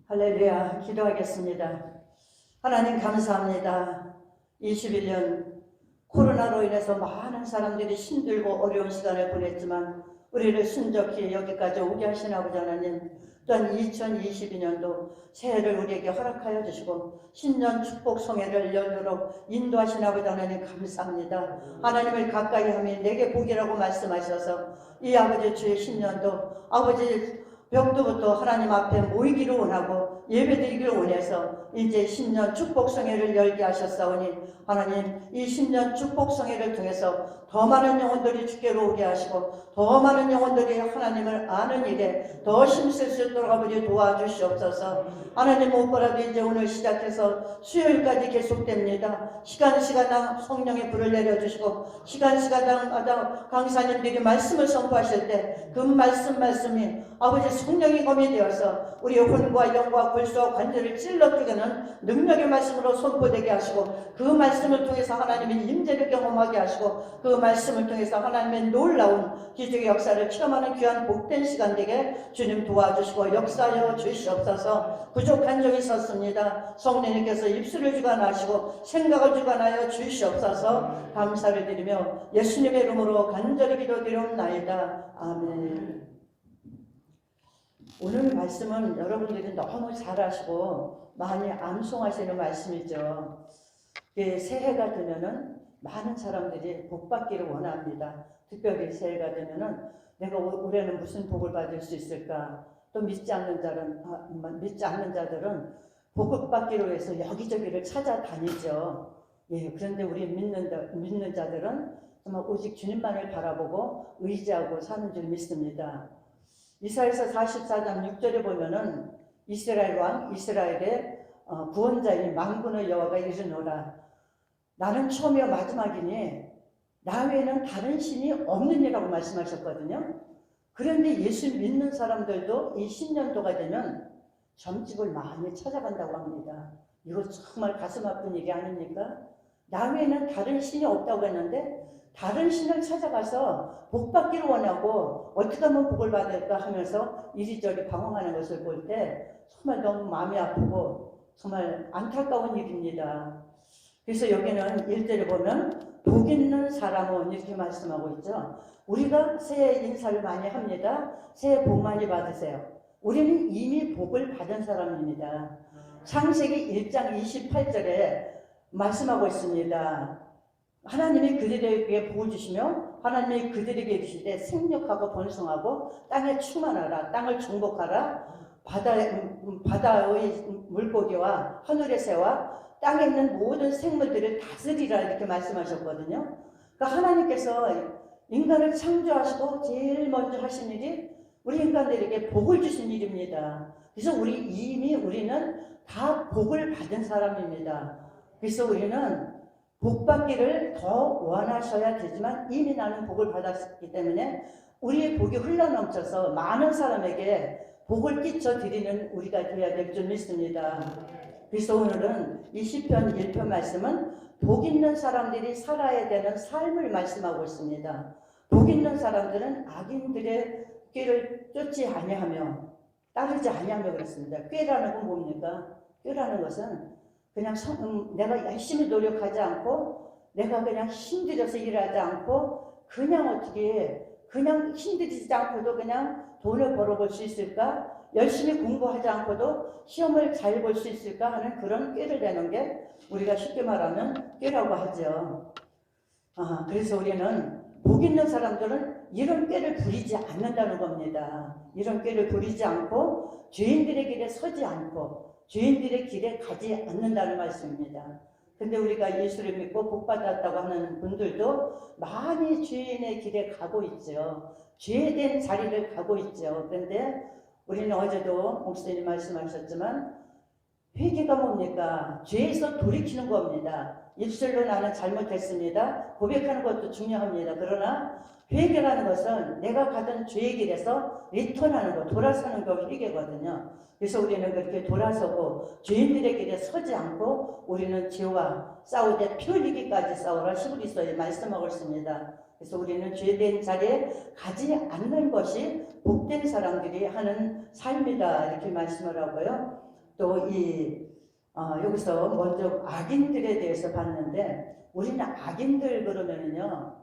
할렐루야. 기도하겠습니다. 하나님 감사합니다. 21년 코로나로 인해서 많은 사람들이 힘들고 어려운 시간을 보냈지만 우리를 순적히 여기까지 오게 하신 아버지 하나님, 또한 2022년도 새해를 우리에게 허락하여 주시고 신년 축복 성회를 열도록 인도하신 아버지 하나님 감사합니다. 하나님을 가까이 하면 내게 복이라고 말씀하셔서 이 아버지 주의 신년도 아버지 병도부터 하나님 앞에 모이기를 원하고 예배드리기를 원해서 이제 신년 축복성회를 열게 하셨사오니 하나님 이 신년 축복성회를 통해서 더 많은 영혼들이 주께로 오게 하시고 더 많은 영혼들이 하나님을 아는 일에 더 힘쓸 수 있도록 아버지 도와주시옵소서. 하나님 무엇보다도 이제 오늘 시작해서 수요일까지 계속됩니다. 시간당 성령의 불을 내려주시고 시간마다 강사님들이 말씀을 선포하실 때 그 말씀이 아버지 성령이 검이 되어서 우리의魂과 영과 골수와 관절을 찔러뜨리는 능력의 말씀으로 선포되게 하시고 그 말씀을 통해서 하나님의 임재를 경험하게 하시고 그 말씀을 통해서 하나님의 놀라운 기적의 역사를 체험하는 귀한 복된 시간 되게 주님 도와주시고 역사하여 주시옵소서. 부족한 점이 있었습니다. 성령님께서 입술을 주관하시고 생각을 주관하여 주시옵소서. 감사를 드리며 예수님의 이름으로 간절히 기도드리옵나이다. 아멘. 오늘 말씀은 여러분들이 너무 잘 아시고 많이 암송하시는 말씀이죠. 새해가 되면은 많은 사람들이 복 받기를 원합니다. 특별히 새해가 되면은 내가 올해는 무슨 복을 받을 수 있을까? 또 믿지 않는 자들은 복을 받기로 해서 여기저기를 찾아다니죠. 그런데 우리 믿는 자들은 정말 오직 주님만을 바라보고 의지하고 사는 줄 믿습니다. 이사야서 44장 6절에 보면은 이스라엘 왕 이스라엘의 구원자인 만군의 여호와가 이르노라. 나는 처음이요 마지막이니 나 외에는 다른 신이 없느니라고 말씀하셨거든요. 그런데 예수 믿는 사람들도 이 신년도가 되면 점집을 많이 찾아간다고 합니다. 이거 정말 가슴 아픈 얘기 아닙니까? 나 외에는 다른 신이 없다고 했는데 다른 신을 찾아가서 복 받기를 원하고 어떻게 하면 복을 받을까 하면서 이리저리 방황하는 것을 볼 때 정말 너무 마음이 아프고 정말 안타까운 일입니다. 그래서 여기는 1절에 보면 복 있는 사람은 이렇게 말씀하고 있죠. 우리가 새해 인사를 많이 합니다. 새해 복 많이 받으세요. 우리는 이미 복을 받은 사람입니다. 창세기 1장 28절에 말씀하고 있습니다. 하나님이 그들에게 복을 주시며 하나님이 그들에게 이르실 때 생육하고 번성하고 땅에 충만하라. 땅을 정복하라. 바다의 물고기와 하늘의 새와 땅에 있는 모든 생물들을 다스리라 이렇게 말씀하셨거든요. 그러니까 하나님께서 인간을 창조하시고 제일 먼저 하신 일이 우리 인간들에게 복을 주신 일입니다. 그래서 우리는 다 복을 받은 사람입니다. 그래서 우리는 복 받기를 더 원하셔야 되지만 이미 나는 복을 받았기 때문에 우리의 복이 흘러넘쳐서 많은 사람에게 복을 끼쳐 드리는 우리가 되어야 될 줄 믿습니다. 그래서 오늘은 이 시편 1편 말씀은 복 있는 사람들이 살아야 되는 삶을 말씀하고 있습니다. 복 있는 사람들은 악인들의 꾀를 쫓지 아니하며 따르지 아니하며 그렇습니다. 꾀라는 건 뭡니까? 꾀라는 것은 그냥 내가 열심히 노력하지 않고 내가 그냥 힘들어서 일하지 않고 그냥 힘들이지 않고도 그냥 돈을 벌어볼 수 있을까? 열심히 공부하지 않고도 시험을 잘 볼 수 있을까 하는 그런 꾀를 내는 게 우리가 쉽게 말하면 꾀라고 하죠. 그래서 우리는 복 있는 사람들은 이런 꾀를 부리지 않는다는 겁니다. 이런 꾀를 부리지 않고 죄인들의 길에 서지 않고 죄인들의 길에 가지 않는다는 말씀입니다. 근데 우리가 예수를 믿고 복받았다고 하는 분들도 많이 죄인의 길에 가고 있죠. 죄된 자리를 가고 있죠. 그런데 우리는 어제도 목사님 말씀하셨지만 회개가 뭡니까? 죄에서 돌이키는 겁니다. 입술로 나는 잘못했습니다. 고백하는 것도 중요합니다. 그러나 회개라는 것은 내가 가던 죄의 길에서 리턴하는 것, 돌아서는 것 회개거든요. 그래서 우리는 그렇게 돌아서고 죄인들의 길에 서지 않고 우리는 죄와 싸우되 피 흘리기까지 싸우라 히브리서에 말씀하고 있습니다. 그래서 우리는 죄된 자리에 가지 않는 것이 복된 사람들이 하는 삶이다 이렇게 말씀을 하고요. 또 여기서 먼저 악인들에 대해서 봤는데, 우리는 악인들 그러면은요,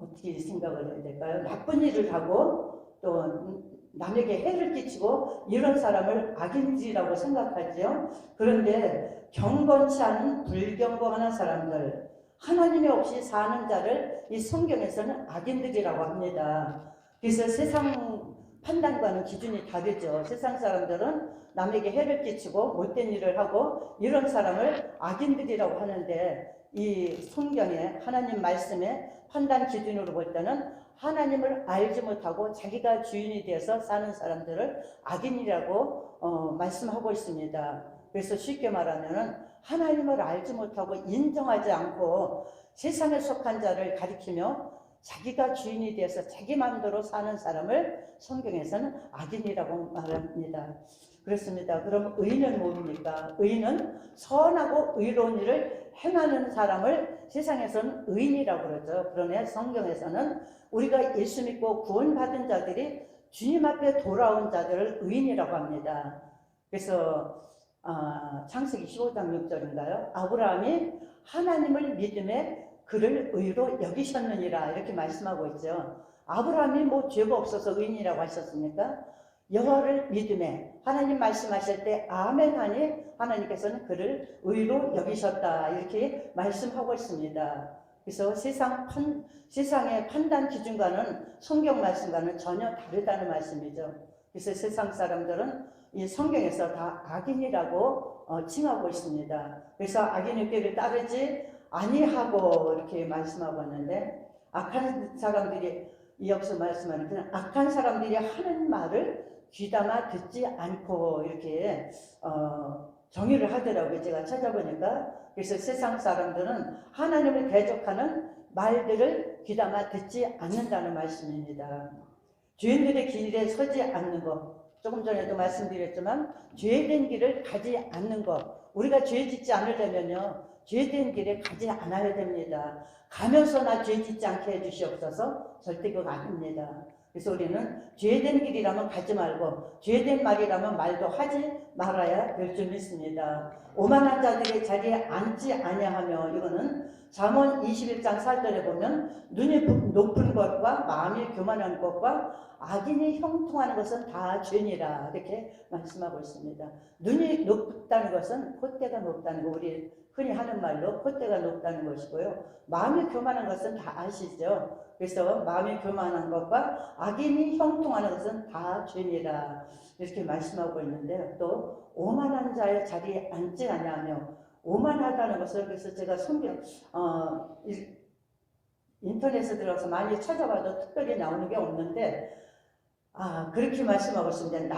어떻게 생각을 해야 될까요? 나쁜 일을 하고 또 남에게 해를 끼치고 이런 사람을 악인이라고 생각하죠. 그런데 경건치 않은 불경건한 사람들, 하나님이 없이 사는 자를 이 성경에서는 악인들이라고 합니다. 그래서 세상 판단과는 기준이 다르죠. 세상 사람들은 남에게 해를 끼치고 못된 일을 하고 이런 사람을 악인들이라고 하는데, 이 성경에 하나님 말씀에 판단 기준으로 볼 때는 하나님을 알지 못하고 자기가 주인이 되어서 사는 사람들을 악인이라고 말씀하고 있습니다. 그래서 쉽게 말하면은 하나님을 알지 못하고 인정하지 않고 세상에 속한 자를 가리키며 자기가 주인이 되어서 자기 마음대로 사는 사람을 성경에서는 악인이라고 말합니다. 그렇습니다. 그럼 의인은 뭡니까? 의인은 선하고 의로운 일을 행하는 사람을 세상에서는 의인이라고 그러죠. 그러나 성경에서는 우리가 예수 믿고 구원받은 자들이 주님 앞에 돌아온 자들을 의인이라고 합니다. 그래서 창세기 15장 6절인가요? 아브라함이 하나님을 믿음에 그를 의로 여기셨느니라 이렇게 말씀하고 있죠. 아브라함이 뭐 죄가 없어서 의인이라고 하셨습니까? 여호와를 믿음에 하나님 말씀하실 때 아멘 하니 하나님께서는 그를 의로 여기셨다 이렇게 말씀하고 있습니다. 그래서 세상의 판단 기준과는 성경 말씀과는 전혀 다르다는 말씀이죠. 그래서 세상 사람들은 이 성경에서 다 악인이라고 칭하고 있습니다. 그래서 악인의 길을 따르지 아니하고 이렇게 말씀하고 있는데, 악한 사람들이 이어서 말씀하는 그냥 악한 사람들이 하는 말을 귀담아 듣지 않고 이렇게 정의를 하더라고요. 제가 찾아보니까. 그래서 세상 사람들은 하나님을 대적하는 말들을 귀담아 듣지 않는다는 말씀입니다. 죄인들의 길에 서지 않는 것, 조금 전에도 말씀드렸지만 죄된 길을 가지 않는 것, 우리가 죄 짓지 않으려면요 죄된 길에 가지 않아야 됩니다. 가면서 나 죄 짓지 않게 해주시옵소서, 절대 그거 아닙니다. 그래서 우리는 죄된 길이라면 가지 말고 죄된 말이라면 말도 하지 말아야 될 줄 믿습니다. 오만한 자들의 자리에 앉지 아니하며, 이거는 잠언 21장 4절에 보면 눈이 높은 것과 마음이 교만한 것과 악인이 형통하는 것은 다 죄니라 이렇게 말씀하고 있습니다. 눈이 높다는 것은 콧대가 높다는 거, 우리 흔히 하는 말로 콧대가 높다는 것이고요. 마음이 교만한 것은 다 아시죠? 그래서 마음이 교만한 것과 악인이 형통하는 것은 다 죄니라 이렇게 말씀하고 있는데, 또 오만한 자의 자리에 앉지 아니하며, 오만하다는 것을, 그래서 제가 성경 인터넷에 들어가서 많이 찾아봐도 특별히 나오는 게 없는데, 그렇게 말씀하고 있습니다.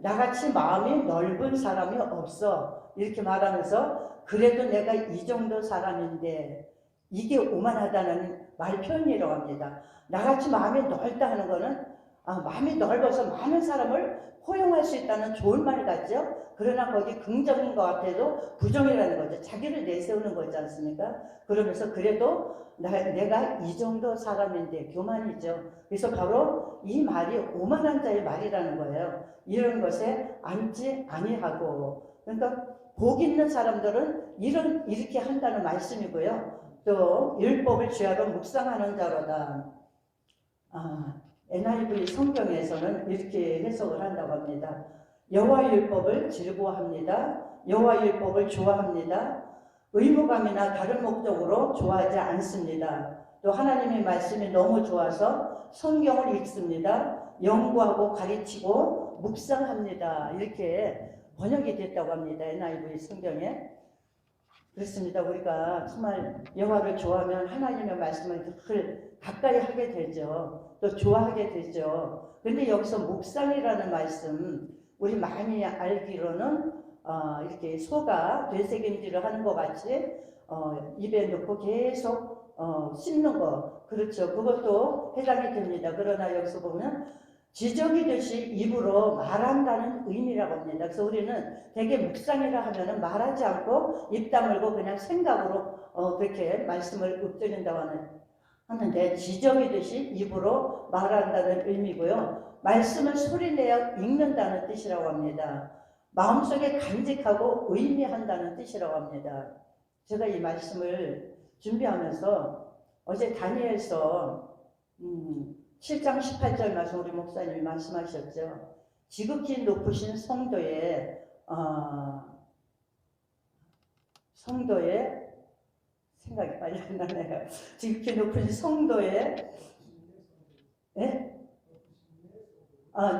나같이 마음이 넓은 사람이 없어 이렇게 말하면서, 그래도 내가 이 정도 사람인데, 이게 오만하다는 말 표현이라고 합니다. 나같이 마음이 넓다 하는 거는 마음이 넓어서 많은 사람을 포용할 수 있다는 좋은 말 같죠? 그러나 거기 긍정인 것 같아도 부정이라는 거죠. 자기를 내세우는 거지 않습니까? 그러면서 그래도 내가 이 정도 사람인데, 교만이죠. 그래서 바로 이 말이 오만한 자의 말이라는 거예요. 이런 것에 앉지 아니하고, 그러니까 복 있는 사람들은 이렇게 한다는 말씀이고요. 또 율법을 죄하러 묵상하는 자로다. NIV 성경에서는 이렇게 해석을 한다고 합니다. 여호와 율법을 즐거워합니다. 여호와 율법을 좋아합니다. 의무감이나 다른 목적으로 좋아하지 않습니다. 또 하나님의 말씀이 너무 좋아서 성경을 읽습니다. 연구하고 가르치고 묵상합니다. 이렇게 번역이 됐다고 합니다. NIV 성경에. 그렇습니다. 우리가 정말 여호와를 좋아하면 하나님의 말씀을 늘 가까이 하게 되죠. 또 좋아하게 되죠. 그런데 여기서 묵상이라는 말씀, 우리 많이 알기로는 이렇게 소가 되새김질을 하는 것 같이 입에 넣고 계속 씹는 거, 그렇죠. 그것도 해당이 됩니다. 그러나 여기서 보면 지적이듯이 입으로 말한다는 의미라고 합니다. 그래서 우리는 되게 묵상이라 하면은 말하지 않고 입 다물고 그냥 생각으로 그렇게 말씀을 읊조린다고 하는데, 지적이듯이 입으로 말한다는 의미고요. 말씀을 소리내어 읽는다는 뜻이라고 합니다. 마음속에 간직하고 의미한다는 뜻이라고 합니다. 제가 이 말씀을 준비하면서 어제 다니엘서 7장 18절 말씀 우리 목사님이 말씀하셨죠. 지극히 높으신 성도의 생각이 빨리 안 나네요. 지극히 높으신 성도의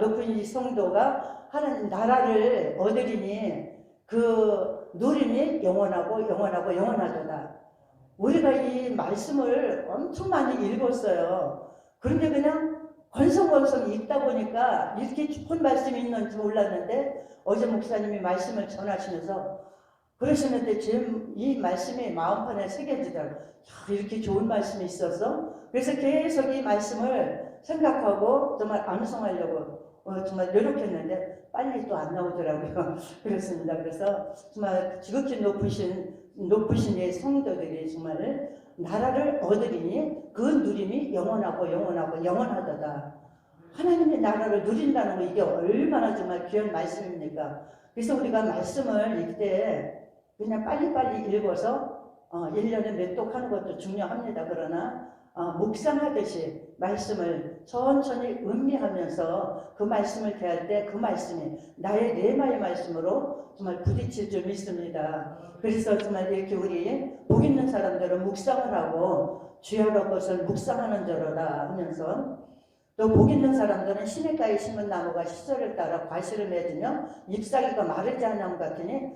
높은 이 성도가 하나님 나라를 얻으리니 그 누림이 영원하고 영원하도다. 우리가 이 말씀을 엄청 많이 읽었어요. 그런데 그냥 건성건성 읽다 보니까 이렇게 깊은 말씀이 있는지 몰랐는데 어제 목사님이 말씀을 전하시면서 그러시는데 이 말씀이 마음판에 새겨지더라고요. 이렇게 좋은 말씀이 있어서 그래서 계속 이 말씀을 생각하고 정말 암송하려고 정말 노력했는데 빨리 또 안 나오더라고요. 그렇습니다. 그래서 정말 지극히 높으신 이 성도들이 정말 나라를 얻으리니 그 누림이 영원하도다. 하나님의 나라를 누린다는 거 이게 얼마나 정말 귀한 말씀입니까? 그래서 우리가 말씀을 읽을 때 그냥 빨리빨리 읽어서 1년에 몇 독 하는 것도 중요합니다. 그러나 묵상하듯이 말씀을 천천히 음미하면서 그 말씀을 대할 때 그 말씀이 나의 내마의 말씀으로 정말 부딪힐 줄 믿습니다. 그래서 정말 이렇게 우리 복 있는 사람들은 묵상을 하고 주야로 것을 묵상하는 자로다 하면서 또 복 있는 사람들은 시냇가에 심은 나무가 시절을 따라 과실을 맺으며 잎사귀가 마르지 않은 나무 같으니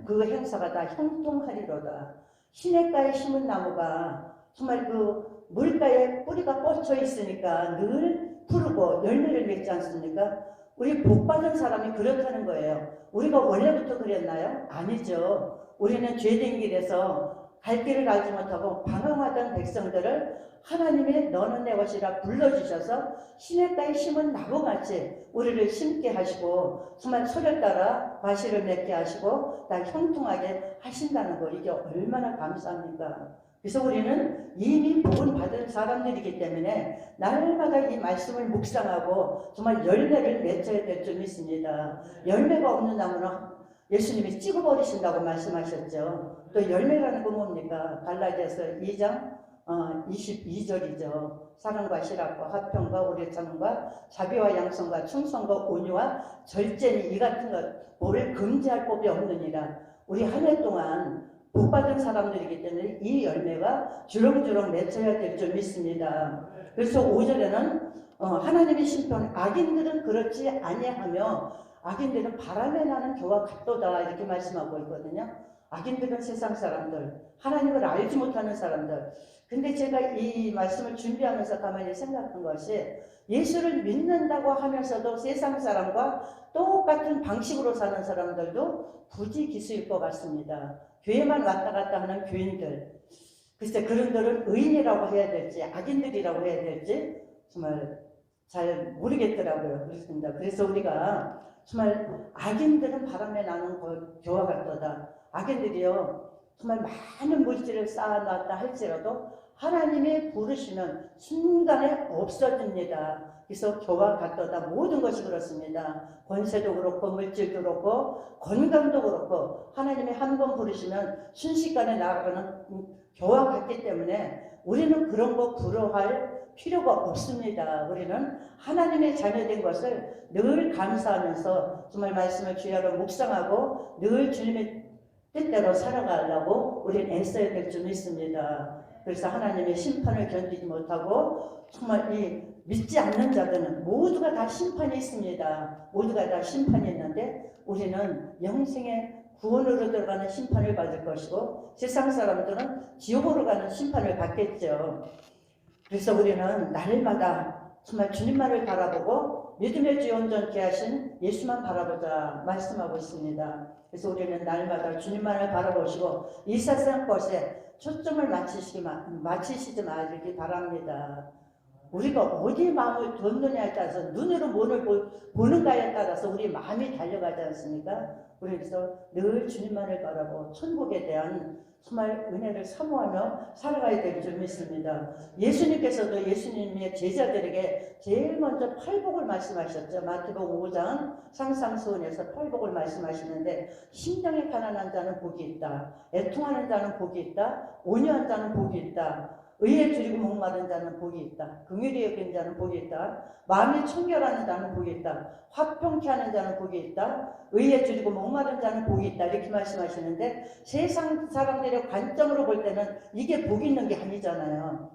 그 행사가 다 형통하리로다. 시냇가에 심은 나무가 정말 그 물가에 뿌리가 뻗쳐 있으니까 늘 푸르고 열매를 맺지 않습니까? 우리 복받은 사람이 그렇다는 거예요. 우리가 원래부터 그랬나요? 아니죠. 우리는 죄된 길에서 갈 길을 알지 못하고 방황하던 백성들을 하나님의 너는 내 것이라 불러주셔서 시냇가에 심은 나무같이 우리를 심게 하시고 정말 소를 따라 과실을 맺게 하시고 다 형통하게 하신다는 거 이게 얼마나 감사합니까? 그래서 우리는 이미 복을 받은 사람들이기 때문에 날마다 이 말씀을 묵상하고 정말 열매를 맺어야 될 줄 믿습니다. 열매가 없는 나무는 예수님이 찍어버리신다고 말씀하셨죠. 또 열매라는 건 뭡니까? 갈라디아서 2장 22절이죠. 사랑과 실학과 화평과 오래참과 자비와 양성과 충성과 온유와 절제니 이 같은 것 뭐를 금지할 법이 없느니라. 우리 한 해 동안 복받은 사람들이기 때문에 이 열매가 주렁주렁 맺혀야 될 줄 믿습니다. 그래서 5절에는 하나님의 심판 악인들은 그렇지 아니하며 악인들은 바람에 나는 겨와 같도다 이렇게 말씀하고 있거든요. 악인들은 세상 사람들, 하나님을 알지 못하는 사람들. 근데 제가 이 말씀을 준비하면서 가만히 생각한 것이 예수를 믿는다고 하면서도 세상 사람과 똑같은 방식으로 사는 사람들도 부지기수일 것 같습니다. 교회만 왔다 갔다 하는 교인들. 글쎄 그런들은 의인이라고 해야 될지 악인들이라고 해야 될지 정말 잘 모르겠더라고요. 그렇습니다. 그래서 우리가 정말 악인들은 바람에 나는 겨와 같도다. 악인들이요 정말 많은 물질을 쌓아놨다 할지라도 하나님이 부르시면 순간에 없어집니다. 그래서 겨와 같도다. 모든 것이 그렇습니다. 권세도 그렇고 물질도 그렇고 건강도 그렇고 하나님이 한 번 부르시면 순식간에 나아가는 겨와 같기 때문에 우리는 그런 거 부러워할 필요가 없습니다. 우리는 하나님의 자녀된 것을 늘 감사하면서 정말 말씀을 주야로 묵상하고 늘 주님의 뜻대로 살아가려고 우리는 애써야 될 줄 믿습니다. 그래서 하나님의 심판을 견디지 못하고 정말 이 믿지 않는 자들은 모두가 다 심판이 있습니다. 모두가 다 심판이 있는데 우리는 영생의 구원으로 들어가는 심판을 받을 것이고 세상 사람들은 지옥으로 가는 심판을 받겠죠. 그래서 우리는 날마다 정말 주님만을 바라보고 믿음의 주 온전케 하신 예수만 바라보자 말씀하고 있습니다. 그래서 우리는 날마다 주님만을 바라보시고 이 세상 것에 초점을 맞추시지 말기 바랍니다. 우리가 어디에 마음을 뒀느냐에 따라서 눈으로 뭐를 보는가에 따라서 우리 마음이 달려가지 않습니까? 그래서 늘 주님만을 바라고 천국에 대한 정말 은혜를 사모하며 살아가야 될 줄 믿습니다. 예수님께서도 예수님의 제자들에게 제일 먼저 팔복을 말씀하셨죠. 마태복음 5장 상상수훈에서 팔복을 말씀하시는데 심령이 가난한 자는 복이 있다. 애통하는 자는 복이 있다. 온유한 자는 복이 있다. 의에 줄이고 목마른 자는 복이 있다. 긍휼히 여긴 자는 복이 있다. 마음이 청결하는 자는 복이 있다. 화평케 하는 자는 복이 있다. 의에 줄이고 목마른 자는 복이 있다. 이렇게 말씀하시는데 세상 사람들의 관점으로 볼 때는 이게 복이 있는 게 아니잖아요.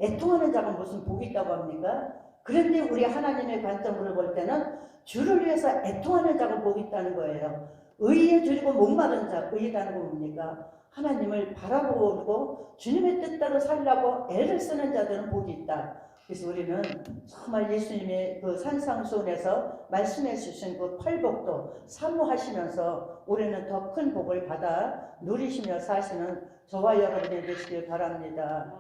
애통하는 자가 무슨 복이 있다고 합니까? 그런데 우리 하나님의 관점으로 볼 때는 주를 위해서 애통하는 자가 복이 있다는 거예요. 의에 줄이고 목마른 자, 의라는 건 뭡니까? 하나님을 바라보고 주님의 뜻대로 살려고 애를 쓰는 자들은 복이 있다. 그래서 우리는 정말 예수님의 그 산상수훈에서 말씀해 주신 그 팔복도 사모하시면서 우리는 더 큰 복을 받아 누리시며 사시는 저와 여러분이 되시길 바랍니다.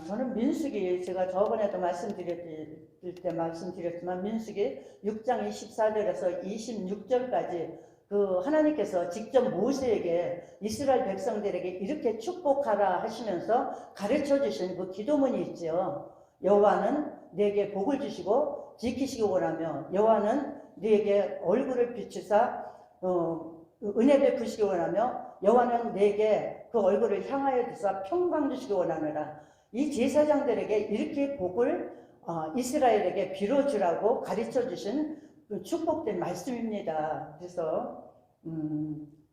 저는 민수기, 제가 저번에도 말씀드렸을 때 말씀드렸지만 민수기 6장 24절에서 26절까지 그 하나님께서 직접 모세에게 이스라엘 백성들에게 이렇게 축복하라 하시면서 가르쳐 주신 그 기도문이 있죠. 여호와는 네게 복을 주시고 지키시기 원하며 여호와는 네게 얼굴을 비추사 은혜 베푸시기 원하며 여호와는 네게 그 얼굴을 향하여 두사 평강 주시기 원하노라. 이 제사장들에게 이렇게 복을 이스라엘에게 빌어주라고 가르쳐 주신 축복된 말씀입니다. 그래서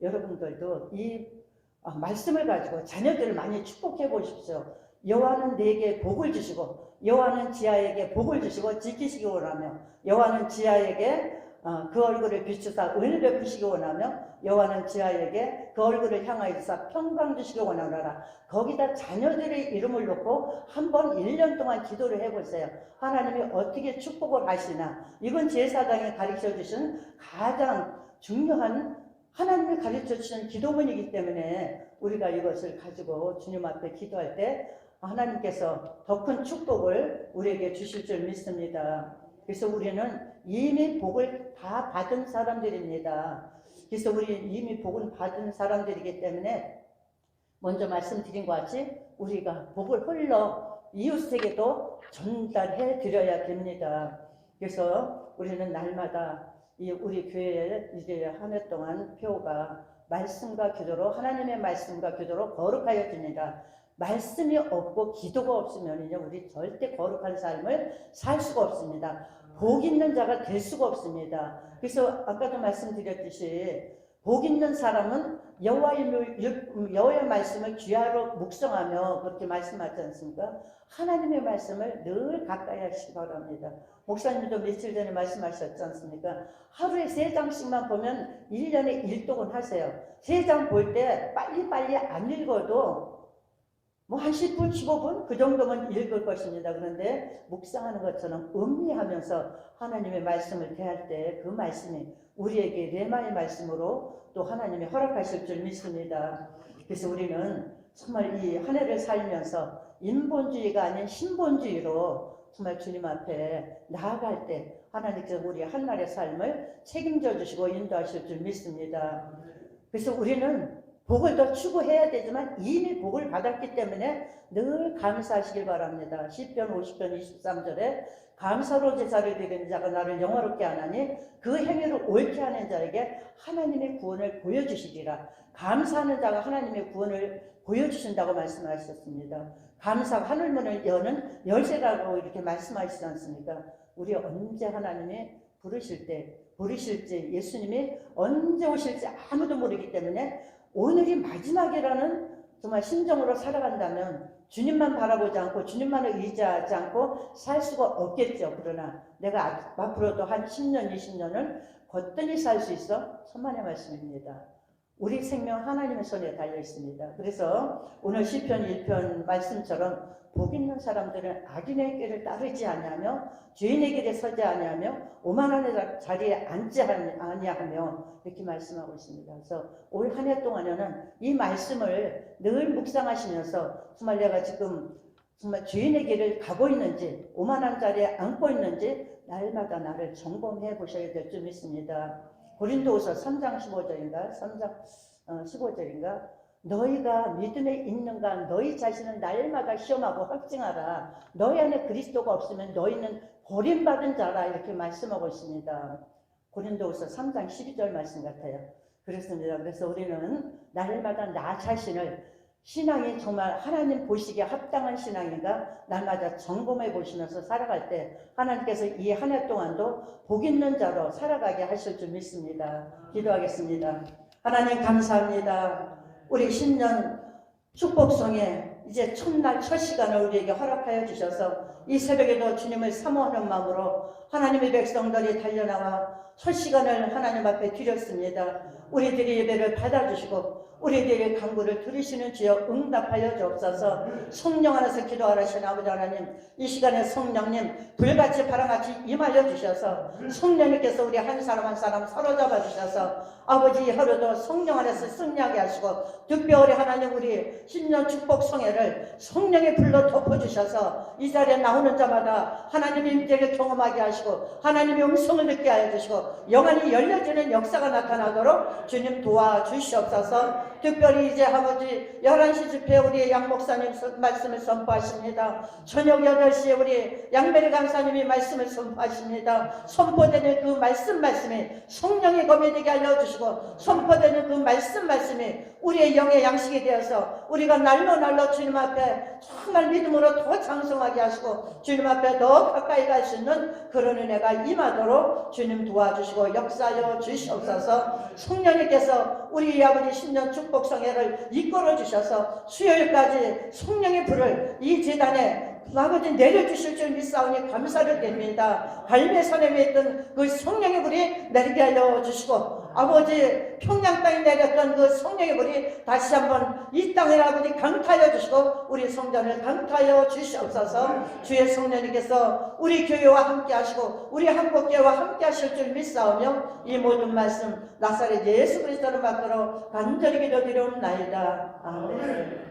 여러분들도 이 말씀을 가지고 자녀들을 많이 축복해 보십시오. 여호와는 네게 복을 주시고 여호와는 지하에게 복을 주시고 지키시기 원하며 여호와는 지하에게 그 얼굴을 비추사 은을 베푸시기 원하며 여호와는 지하에게 그 얼굴을 향하여서 평강 주시기 원하노라. 거기다 자녀들의 이름을 놓고 한번 1년 동안 기도를 해보세요. 하나님이 어떻게 축복을 하시나. 이건 제사장이 가르쳐 주신 가장 중요한 하나님이 가르쳐 주신 기도문이기 때문에 우리가 이것을 가지고 주님 앞에 기도할 때 하나님께서 더 큰 축복을 우리에게 주실 줄 믿습니다. 그래서 우리는 이미 복을 다 받은 사람들입니다. 그래서 우리 이미 복은 받은 사람들이기 때문에 먼저 말씀드린 것 같이 우리가 복을 흘러 이웃에게도 전달해 드려야 됩니다. 그래서 우리는 날마다 우리 교회에 이제 한 해 동안 표가 말씀과 기도로 하나님의 말씀과 기도로 거룩하여 줍니다. 말씀이 없고 기도가 없으면요 우리 절대 거룩한 삶을 살 수가 없습니다. 복 있는 자가 될 수가 없습니다. 그래서 아까도 말씀드렸듯이 복 있는 사람은 여호와의 말씀을 귀하로 묵상하며 그렇게 말씀하지 않습니까? 하나님의 말씀을 늘 가까이 하시기 바랍니다. 목사님도 며칠 전에 말씀하셨지 않습니까? 하루에 3장씩만 보면 1년에 1독은 하세요. 3장 볼 때 빨리빨리 안 읽어도 뭐 한 10분, 15분 그 정도면 읽을 것입니다. 그런데 묵상하는 것처럼 음미하면서 하나님의 말씀을 대할 때 그 말씀이 우리에게 레마의 말씀으로 또 하나님이 허락하실 줄 믿습니다. 그래서 우리는 정말 이 한 해를 살면서 인본주의가 아닌 신본주의로 정말 주님 앞에 나아갈 때 하나님께서 우리 한날의 삶을 책임져 주시고 인도하실 줄 믿습니다. 그래서 우리는 복을 더 추구해야 되지만 이미 복을 받았기 때문에 늘 감사하시길 바랍니다. 시편 50편 23절에 감사로 제사를 드리는 자가 나를 영화롭게 하나니 그 행위를 옳게 하는 자에게 하나님의 구원을 보여주시리라. 감사하는 자가 하나님의 구원을 보여주신다고 말씀하셨습니다. 감사가 하늘문을 여는 열쇠라고 이렇게 말씀하시지 않습니까? 우리 언제 하나님이 부르실지 예수님이 언제 오실지 아무도 모르기 때문에 오늘이 마지막이라는 정말 심정으로 살아간다면 주님만 바라보지 않고 주님만을 의지하지 않고 살 수가 없겠죠. 그러나 내가 앞으로도 한 10년, 20년을 거뜬히 살 수 있어? 천만의 말씀입니다. 우리 생명 하나님의 손에 달려 있습니다. 그래서 오늘 시편 1편 말씀처럼 복 있는 사람들은 악인의 길을 따르지 아니하며 죄인의 길에 서지 아니하며 오만한 자리에 앉지 아니하며 이렇게 말씀하고 있습니다. 그래서 올 한 해 동안에는 이 말씀을 늘 묵상하시면서 정말 내가 지금 정말 주인의 길을 가고 있는지 오만한 자리에 앉고 있는지 날마다 나를 점검해 보셔야 될 줄 믿습니다. 고린도후서 3장 15절인가 3장 15절인가 너희가 믿음에 있는가 너희 자신은 날마다 시험하고 확증하라. 너희 안에 그리스도가 없으면 너희는 버림받은 자라 이렇게 말씀하고 있습니다. 고린도후서 3장 12절 말씀 같아요. 그렇습니다. 그래서 우리는 날마다 나 자신을 신앙이 정말 하나님 보시기에 합당한 신앙인가 날마다 점검해 보시면서 살아갈 때 하나님께서 이 한 해 동안도 복 있는 자로 살아가게 하실 줄 믿습니다. 기도하겠습니다. 하나님 감사합니다. 우리 신년 축복송에 이제 첫날 첫 시간을 우리에게 허락하여 주셔서 이 새벽에도 주님을 사모하는 마음으로 하나님의 백성들이 달려나와 첫 시간을 하나님 앞에 드렸습니다. 우리들이 예배를 받아주시고 우리들의 간구를 들으시는 주여 응답하여 주옵소서. 성령 안에서 기도하시는 아버지 하나님 이 시간에 성령님 불같이 바람같이 임하여 주셔서 성령님께서 우리 한 사람 한 사람 사로잡아 주셔서 아버지 하루도 성령 안에서 승리하게 하시고 특별히 하나님 우리 신년 축복 성회를 성령의 불로 덮어주셔서 이 자리에 나오는 자마다 하나님의 임재를 경험하게 하시고 하나님의 음성을 듣게 하여 주시고 영안이 열려지는 역사가 나타나도록 주님 도와주시옵소서. 특별히 이제 아버지 11시 집회 우리 양 목사님 말씀을 선포하십니다. 저녁 8시에 우리 양메리 강사님이 말씀을 선포하십니다. 선포되는 그 말씀이 성령의 검이 되게 알려주시고 선포되는 그 말씀이 우리의 영의 양식이 되어서 우리가 날로 주님 앞에 정말 믿음으로 더 장성하게 하시고 주님 앞에 더 가까이 갈 수 있는 그런 은혜가 임하도록 주님 도와주시고 역사하여 주시옵소서. 성령님께서 우리 아버지 신년 축복성회를 이끌어 주셔서 수요일까지 성령의 불을 이 제단에 아버지 내려주실 줄 믿사오니 감사를 드립니다. 갈매산에 있던 그 성령의 불이 내리게 하여 주시고 아버지 평양 땅에 내렸던 그 성령의 불이 다시 한번 이 땅을 아버지 강타하여 주시고 우리 성전을 강타하여 주시옵소서. 주의 성령님께서 우리 교회와 함께 하시고 우리 한국교회와 함께 하실 줄 믿사오며 이 모든 말씀 나사렛 예수 그리스도를 받들어 간절히 기도드리옵나이다. 아멘.